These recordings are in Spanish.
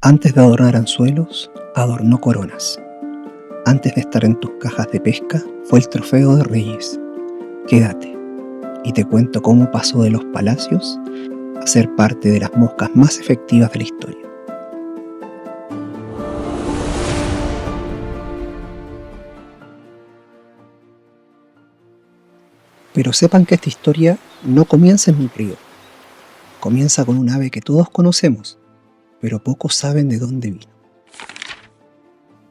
Antes de adornar anzuelos, adornó coronas. Antes de estar en tus cajas de pesca, fue el trofeo de reyes. Quédate, y te cuento cómo pasó de los palacios a ser parte de las moscas más efectivas de la historia. Pero sepan que esta historia no comienza en un río. Comienza con un ave que todos conocemos, pero pocos saben de dónde vino.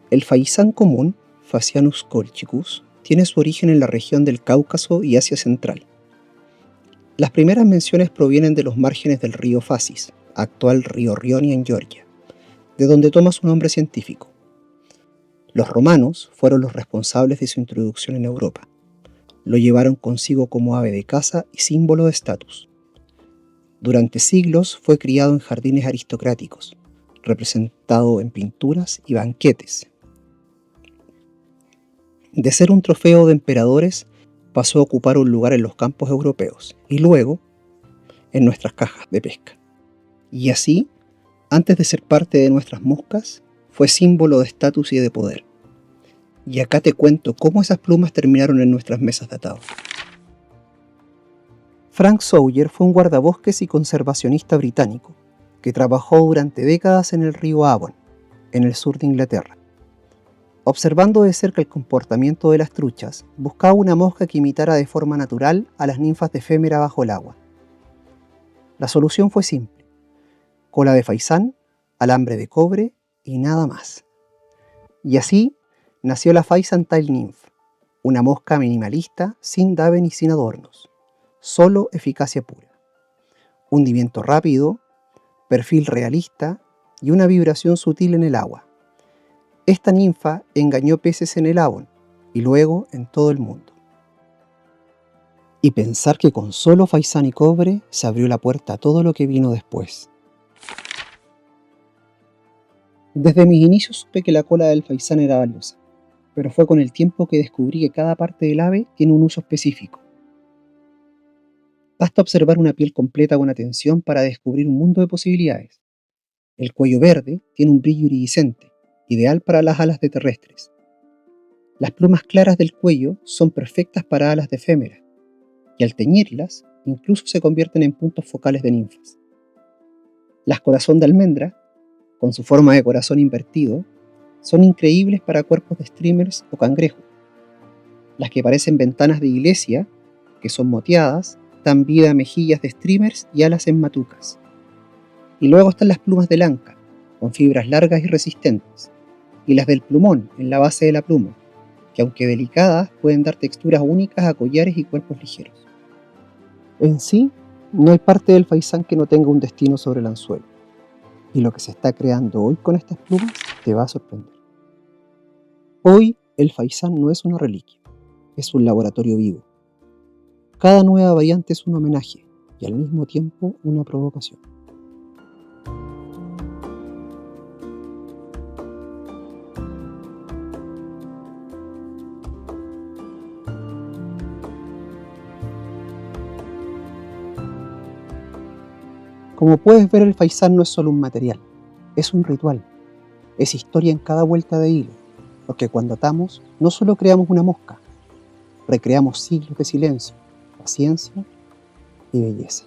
El faisán común, Phasianus colchicus, tiene su origen en la región del Cáucaso y Asia Central. Las primeras menciones provienen de los márgenes del río Fasis, actual río Rioni en Georgia, de donde toma su nombre científico. Los romanos fueron los responsables de su introducción en Europa. Lo llevaron consigo como ave de caza y símbolo de estatus. Durante siglos fue criado en jardines aristocráticos, representado en pinturas y banquetes. De ser un trofeo de emperadores, pasó a ocupar un lugar en los campos europeos y luego en nuestras cajas de pesca. Y así, antes de ser parte de nuestras moscas, fue símbolo de estatus y de poder. Y acá te cuento cómo esas plumas terminaron en nuestras mesas de atado. Frank Sawyer fue un guardabosques y conservacionista británico que trabajó durante décadas en el río Avon, en el sur de Inglaterra. Observando de cerca el comportamiento de las truchas, buscaba una mosca que imitara de forma natural a las ninfas de efémera bajo el agua. La solución fue simple: cola de faisán, alambre de cobre y nada más. Y así nació la Phaisan Tail Nymph, una mosca minimalista, sin dabe ni sin adornos, solo eficacia pura. Hundimiento rápido, perfil realista y una vibración sutil en el agua. Esta ninfa engañó peces en el Avon y luego en todo el mundo. Y pensar que con solo faisán y cobre se abrió la puerta a todo lo que vino después. Desde mis inicios supe que la cola del faisán era valiosa, pero fue con el tiempo que descubrí que cada parte del ave tiene un uso específico. Basta observar una piel completa con atención para descubrir un mundo de posibilidades. El cuello verde tiene un brillo iridiscente, ideal para las alas de terrestres. Las plumas claras del cuello son perfectas para alas de efémera, y al teñirlas, incluso se convierten en puntos focales de ninfas. Las corazón de almendra, con su forma de corazón invertido, son increíbles para cuerpos de streamers o cangrejos. Las que parecen ventanas de iglesia, que son moteadas, dan vida a mejillas de streamers y alas en matucas. Y luego están las plumas del anca, con fibras largas y resistentes, y las del plumón en la base de la pluma, que aunque delicadas pueden dar texturas únicas a collares y cuerpos ligeros. En sí, no hay parte del faisán que no tenga un destino sobre el anzuelo, y lo que se está creando hoy con estas plumas te va a sorprender. Hoy el faisán no es una reliquia, es un laboratorio vivo. Cada nueva variante es un homenaje y al mismo tiempo una provocación. Como puedes ver, el faisán no es solo un material, es un ritual, es historia en cada vuelta de hilo, porque cuando atamos no solo creamos una mosca, recreamos siglos de silencio, paciencia y belleza.